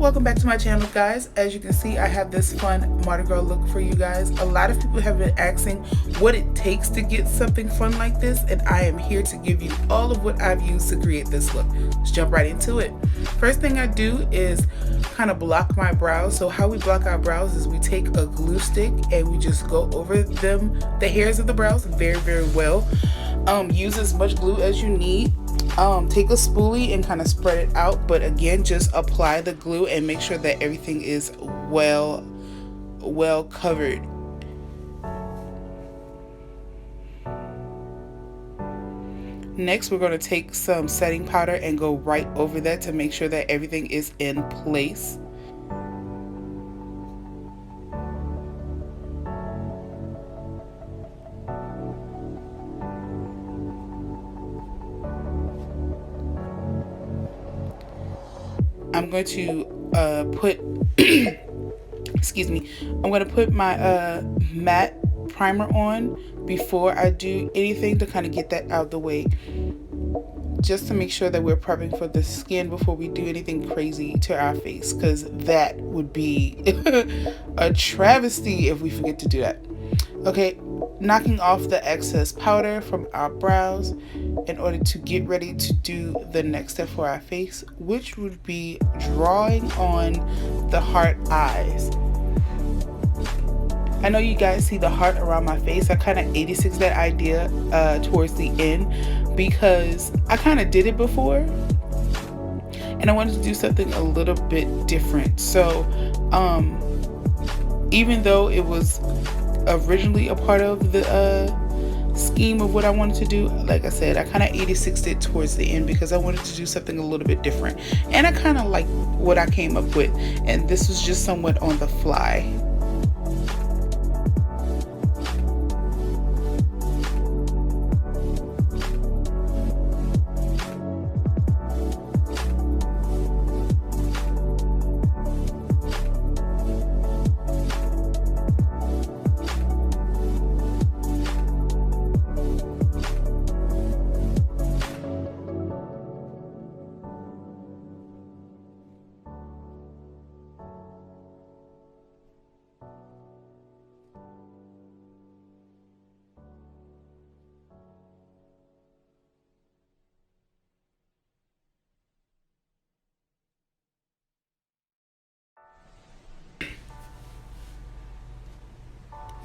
Welcome back to my channel, guys. As you can see, I have this fun Mardi Gras look for you guys. A lot of people have been asking what it takes to get something fun like this, and I am here to give you all of what I've used to create this look. Let's jump right into it. First thing I do is kind of block my brows. So how we block our brows is we take a glue stick and we just go over them, the hairs of the brows, very well. Use as much glue as you need. Take a spoolie and kind of spread it out, but again, just apply the glue and make sure that everything is well covered. Next, we're going to take some setting powder and go right over that to make sure that everything is in place. I'm going to put excuse me, I'm going to put my matte primer on before I do anything to kind of get that out of the way, just to make sure that we're prepping for the skin before we do anything crazy to our face, because that would be a travesty if we forget to do that. Okay, knocking off the excess powder from our brows in order to get ready to do the next step for our face, which would be drawing on the heart eyes. I know you guys see the heart around my face. I kind of 86 that idea towards the end because I kind of did it before and I wanted to do something a little bit different. So even though it was originally a part of the scheme of what I wanted to do, like I said, I kind of 86'd it towards the end because I wanted to do something a little bit different, and I kind of like what I came up with, and this was just somewhat on the fly.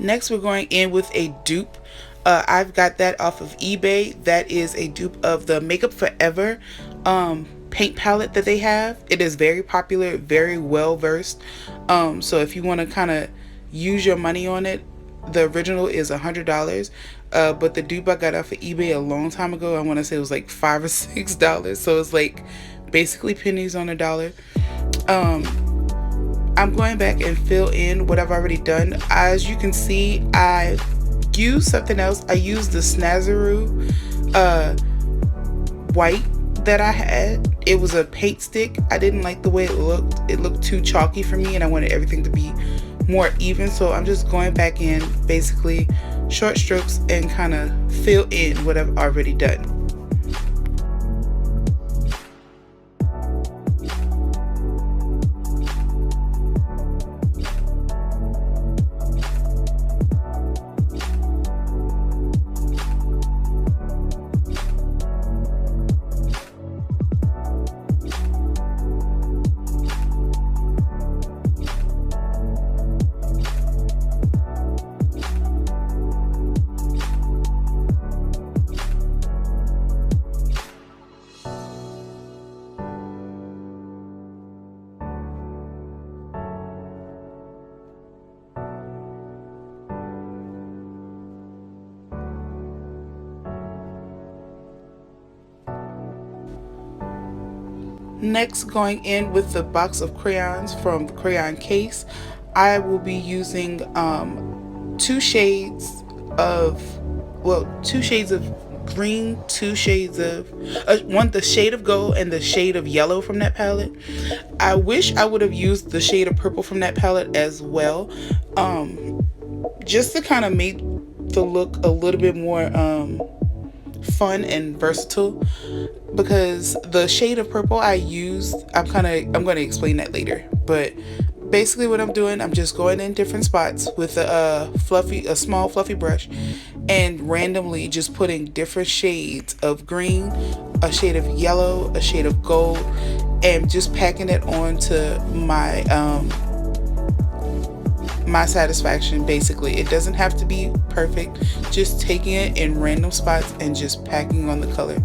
Next, we're going in with a dupe. I've got that off of eBay. That is a dupe of the Makeup Forever paint palette that they have. It is very popular, very well versed. So if you want to kind of use your money on it, the original is $100. But the dupe I got off of eBay a long time ago, I want to say it was like $5 or $6. So it's like basically pennies on a dollar. I'm going back and fill in what I've already done. As you can see, I used something else. I used the Snazaroo white that I had. It was a paint stick. I didn't like the way it looked. It looked too chalky for me and I wanted everything to be more even. So I'm just going back in, basically short strokes, and kind of fill in what I've already done. Next, going in with the box of crayons from the crayon case, I will be using two shades of green, two shades of the shade of gold and the shade of yellow from that palette. I wish I would have used the shade of purple from that palette as well, just to kind of make the look a little bit more fun and versatile, because the shade of purple I used, I'm going to explain that later. But basically what I'm doing, I'm just going in different spots with a small fluffy brush, and randomly just putting different shades of green, a shade of yellow, a shade of gold, and just packing it onto my my satisfaction. Basically, it doesn't have to be perfect, just taking it in random spots and just packing on the color.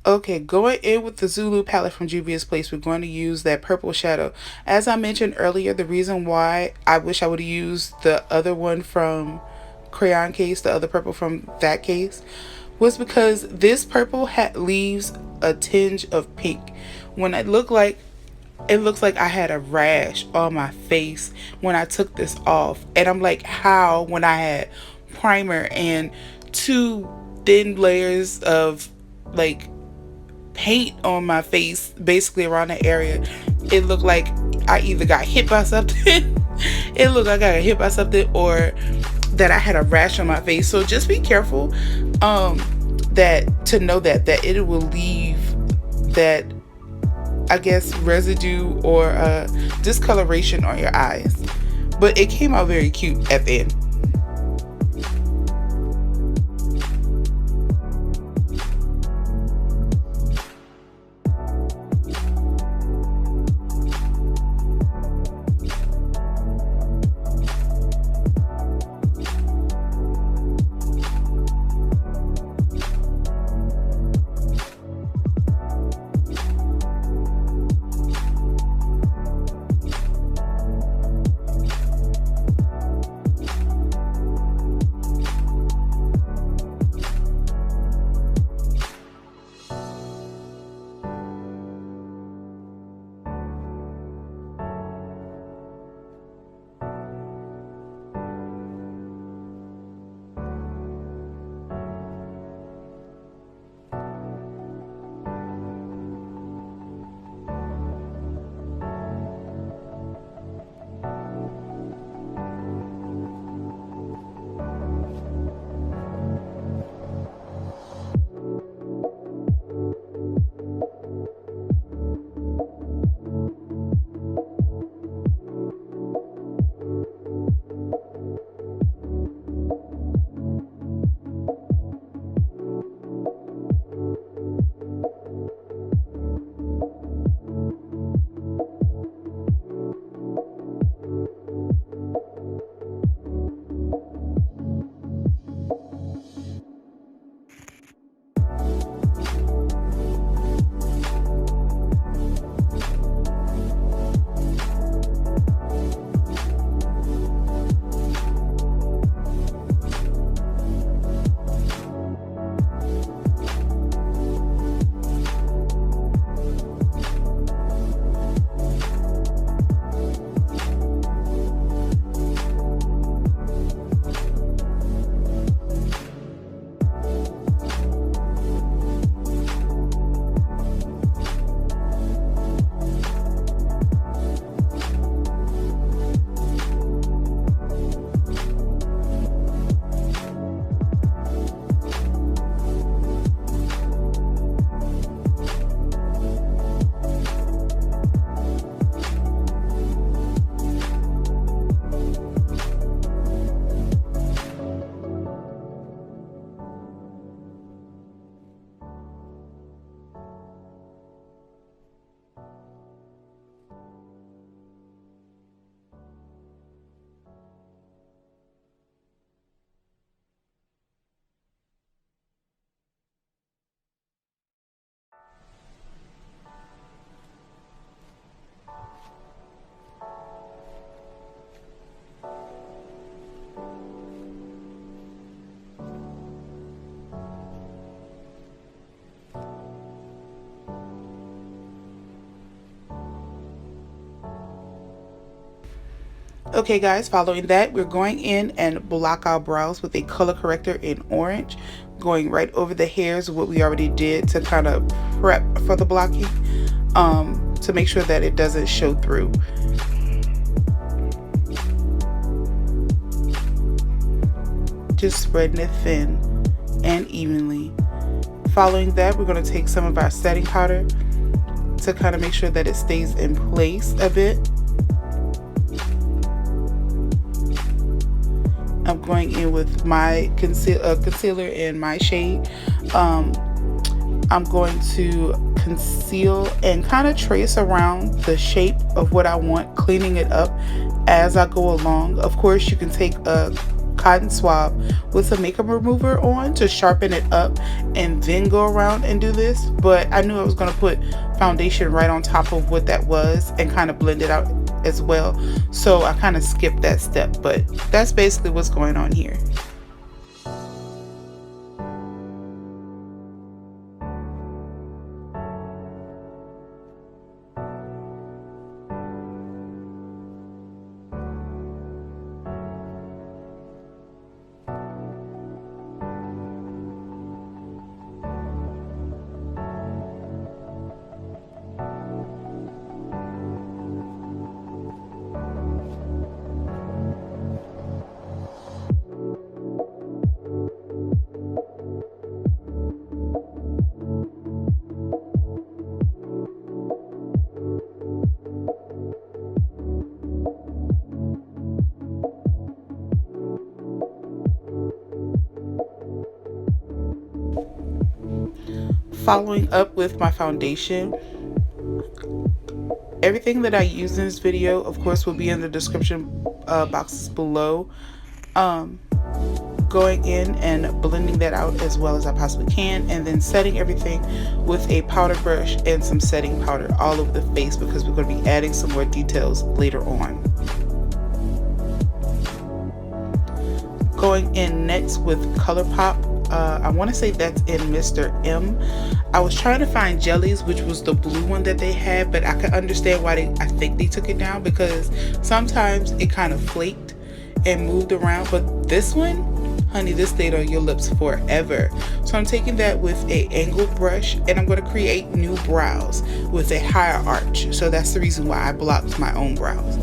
Okay, going in with the Zulu palette from Juvia's Place, we're going to use that purple shadow. As I mentioned earlier, the reason why I wish I would have used the other one from Crayon case, the other purple from that case, was because this purple leaves a tinge of pink. When it looks like I had a rash on my face when I took this off. And I'm like, how, when I had primer and 2 thin layers of like paint on my face, basically around the area, it looked like I either got hit by something it looked like I got hit by something, or that I had a rash on my face. So just be careful that to know that it will leave that, I guess, residue or discoloration on your eyes. But it came out very cute at the end. Okay guys, following that, we're going in and block our brows with a color corrector in orange, going right over the hairs, what we already did to kind of prep for the blocking, to make sure that it doesn't show through. Just spreading it thin and evenly. Following that, we're going to take some of our setting powder to kind of make sure that it stays in place a bit. I'm going in with my concealer in my shade. I'm going to conceal and kind of trace around the shape of what I want, cleaning it up as I go along. Of course, you can take a cotton swab with some makeup remover on to sharpen it up and then go around and do this, but I knew I was going to put foundation right on top of what that was and kind of blend it out as well, so I kind of skipped that step, but that's basically what's going on here. Following up with my foundation, everything that I use in this video, of course, will be in the description boxes below. Going in and blending that out as well as I possibly can, and then setting everything with a powder brush and some setting powder all over the face, because we're going to be adding some more details later on. Going in next with ColourPop. I want to say that's in Mr. M. I was trying to find jellies, which was the blue one that they had, but I can understand why I think they took it down, because sometimes it kind of flaked and moved around, but this one, honey, this stayed on your lips forever. So I'm taking that with a angled brush, and I'm going to create new brows with a higher arch. So that's the reason why I blocked my own brows.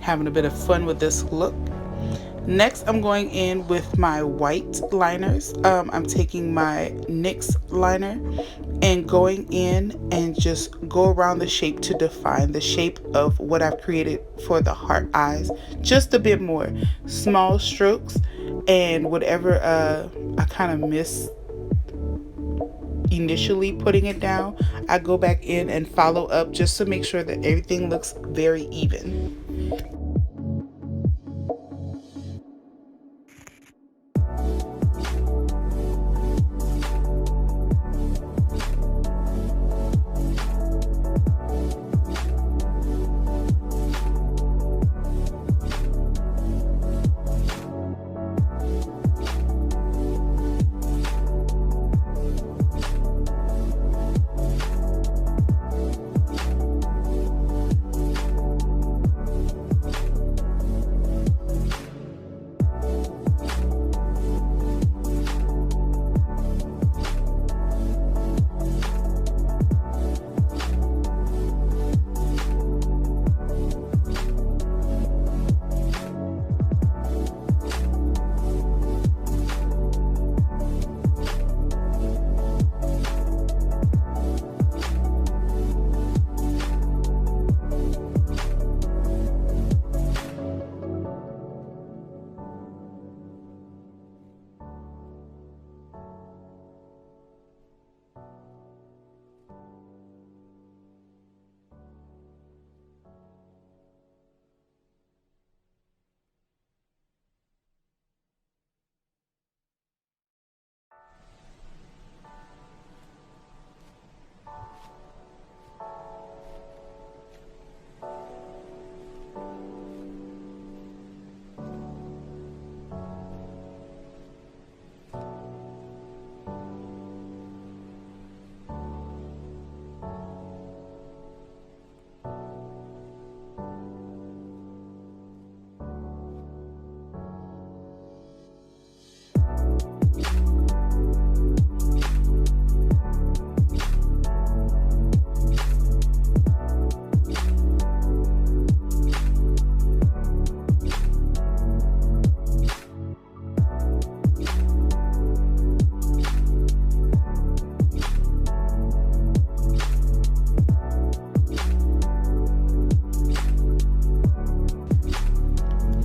Having a bit of fun with this look. Next, I'm going in with my white liners. I'm taking my NYX liner and going in and just go around the shape to define the shape of what I've created for the heart eyes. Just a bit more. Small strokes, and whatever I kind of missed initially putting it down, I go back in and follow up just to make sure that everything looks very even.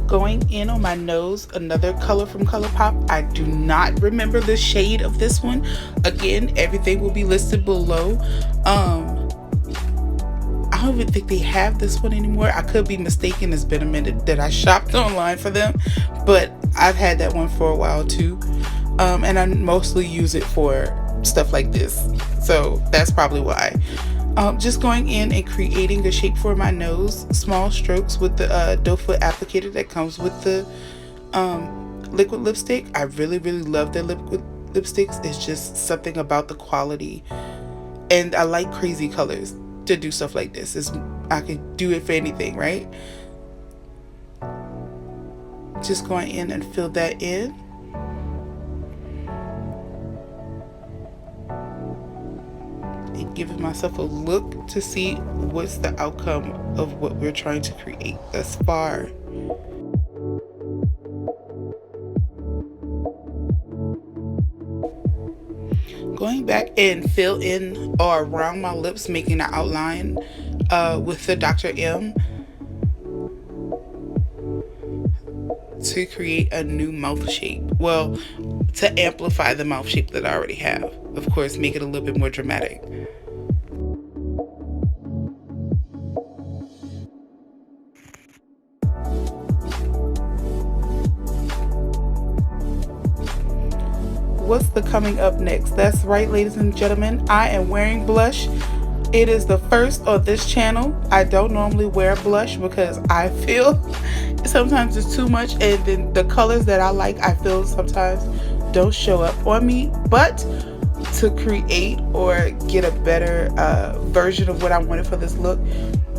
Going in on my nose, another color from ColourPop. I do not remember the shade of this one. Again, everything will be listed below. I don't even think they have this one anymore. I could be mistaken. It's been a minute that I shopped online for them, but I've had that one for a while too. And I mostly use it for stuff like this, so that's probably why. Just going in and creating a shape for my nose, small strokes with the doe foot applicator that comes with the liquid lipstick. I really love their liquid lipsticks. It's just something about the quality, and I like crazy colors to do stuff like this. I can do it for anything, right? Just going in and fill that in. And giving myself a look to see what's the outcome of what we're trying to create thus far. Going back and fill in or around my lips, making an outline with the Dr. M to create a new mouth shape. Well, to amplify the mouth shape that I already have. Of course, make it a little bit more dramatic. What's the coming up next? That's right, ladies and gentlemen, I am wearing blush. It is the first on this channel. I don't normally wear blush because I feel sometimes it's too much, and then the colors that I like, I feel sometimes don't show up on me. But to create or get a better version of what I wanted for this look,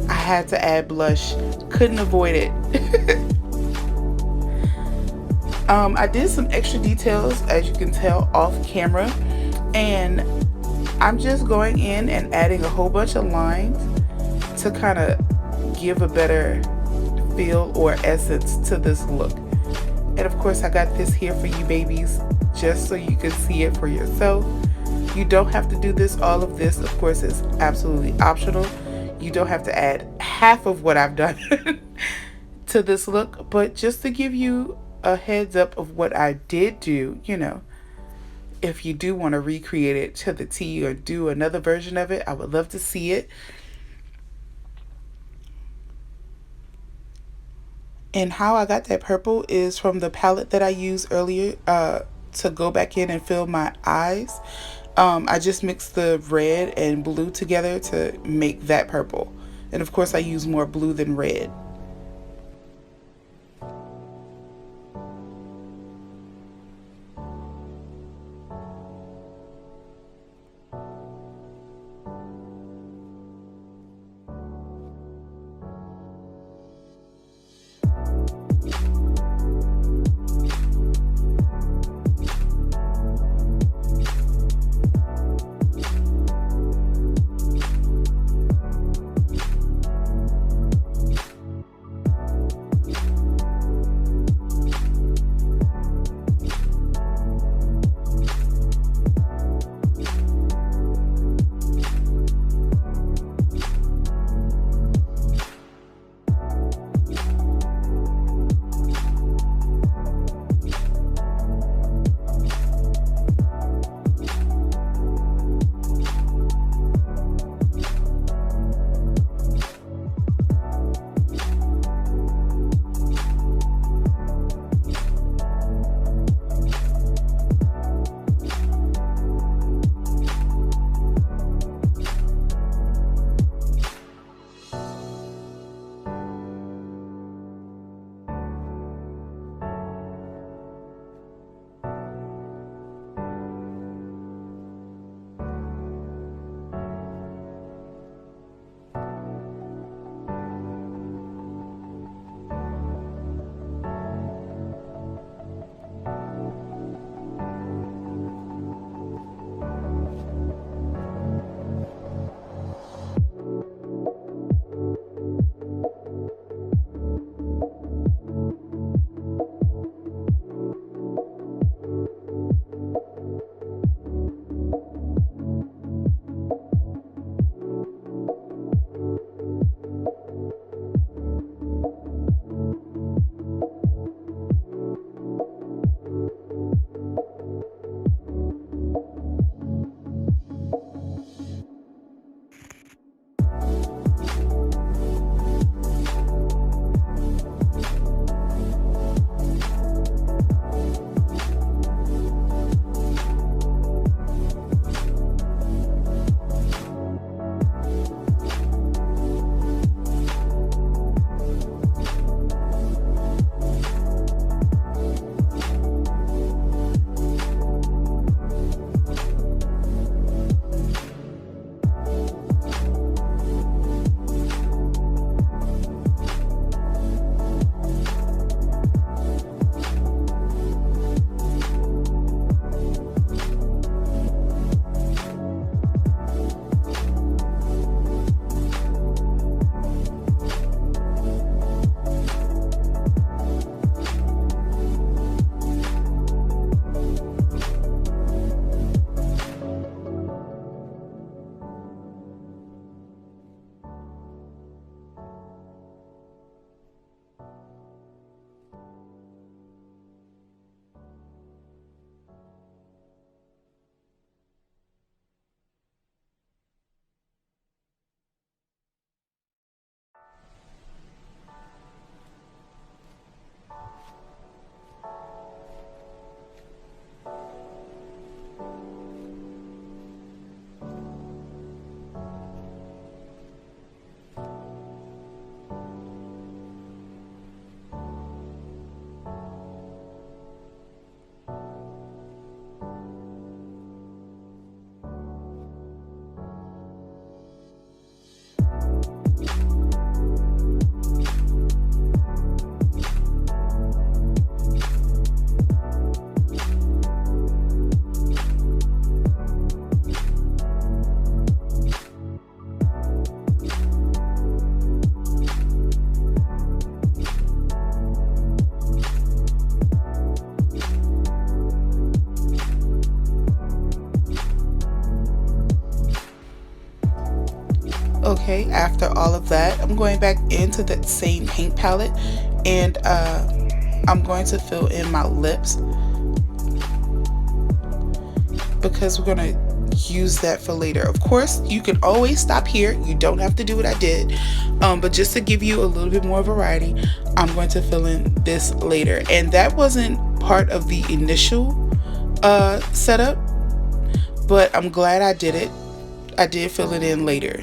I had to add blush. Couldn't avoid it. I did some extra details, as you can tell, off camera, and I'm just going in and adding a whole bunch of lines to kind of give a better feel or essence to this look. And of course, I got this here for you babies, just so you can see it for yourself. You don't have to do this. All of this, of course, is absolutely optional. You don't have to add half of what I've done to this look, but just to give you a heads up of what I did do, you know, if you do want to recreate it to the T or do another version of it, I would love to see it. And how I got that purple is from the palette that I used earlier to go back in and fill my eyes. I just mixed the red and blue together to make that purple. And of course I use more blue than red. Okay, after all of that, I'm going back into that same paint palette, and I'm going to fill in my lips because we're going to use that for later. Of course, you can always stop here. You don't have to do what I did. But just to give you a little bit more variety, I'm going to fill in this later. And that wasn't part of the initial setup, but I'm glad I did it. I did fill it in later.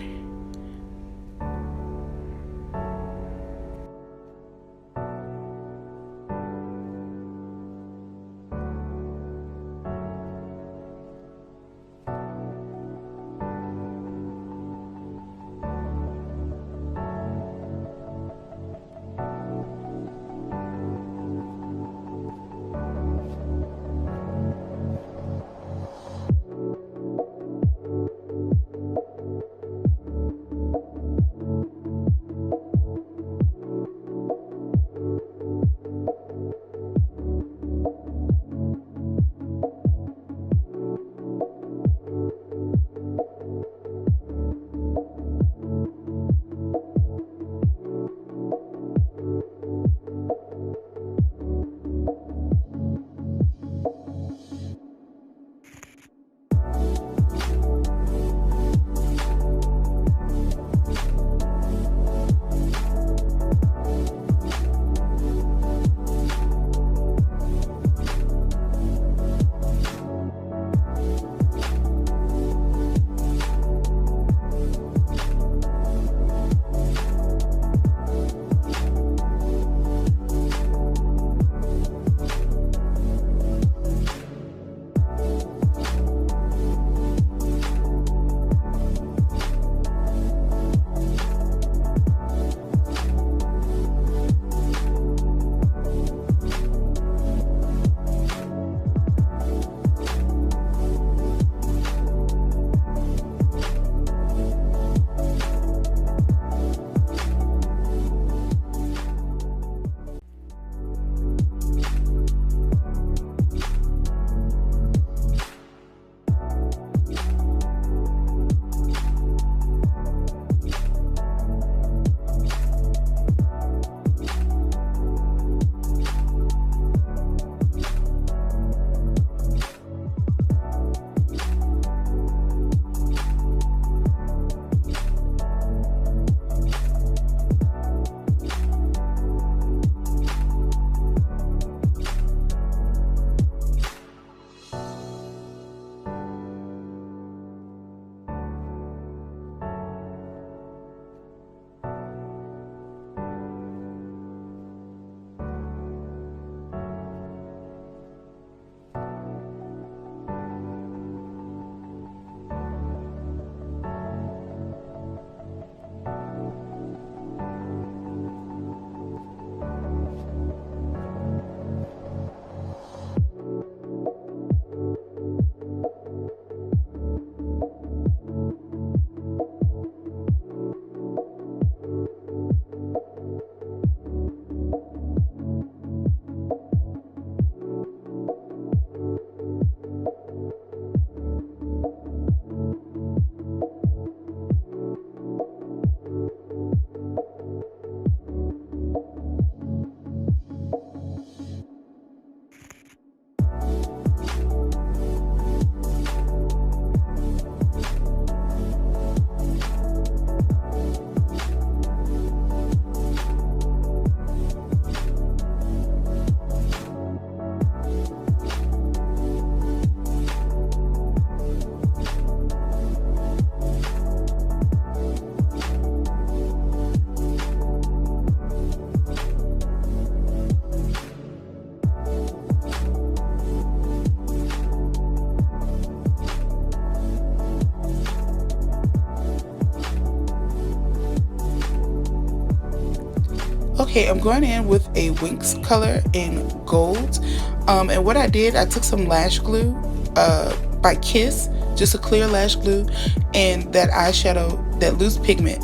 Okay, I'm going in with a Winx color in gold. And what I did, I took some lash glue by Kiss, just a clear lash glue, and that eyeshadow, that loose pigment,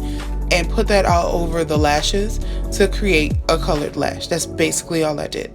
and put that all over the lashes to create a colored lash. That's basically all I did.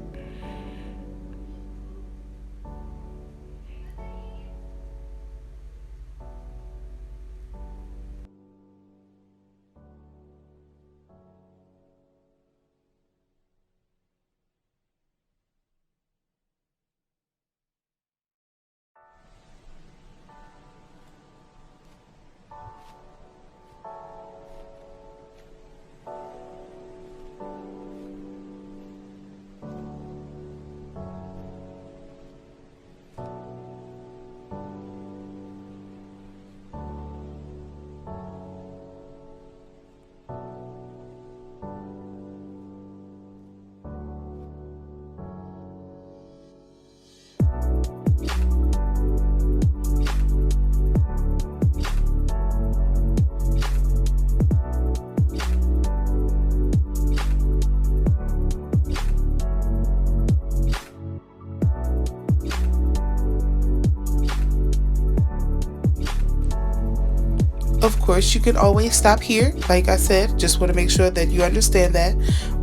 of course, you can always stop here. Like I said, just want to make sure that you understand that.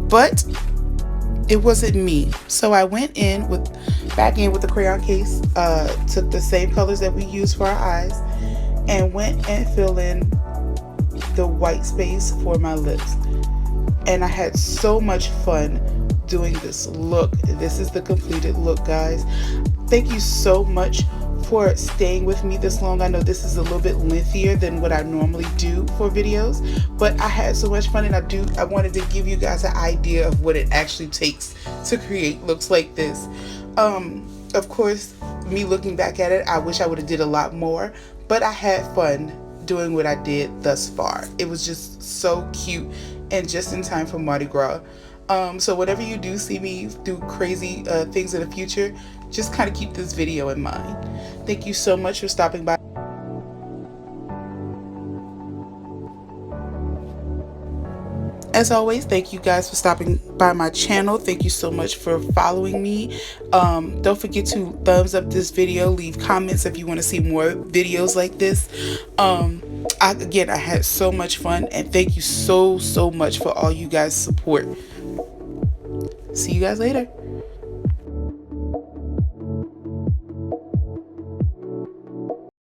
But it wasn't me. So I went back in with the crayon case, took the same colors that we used for our eyes, and went and filled in the white space for my lips. And I had so much fun doing this look. This is the completed look, guys. Thank you so much for staying with me this long. I know this is a little bit lengthier than what I normally do for videos, but I had so much fun, and I wanted to give you guys an idea of what it actually takes to create looks like this. Of course, me looking back at it, I wish I would have did a lot more, but I had fun doing what I did thus far. It was just so cute and just in time for Mardi Gras. So whenever you do see me do crazy things in the future, just kind of keep this video in mind. Thank you so much for stopping by. As always, thank you guys for stopping by my channel. Thank you so much for following me. Don't forget to thumbs up this video, leave comments if you want to see more videos like this. Again, I had so much fun, and thank you so much for all you guys' support. See you guys later.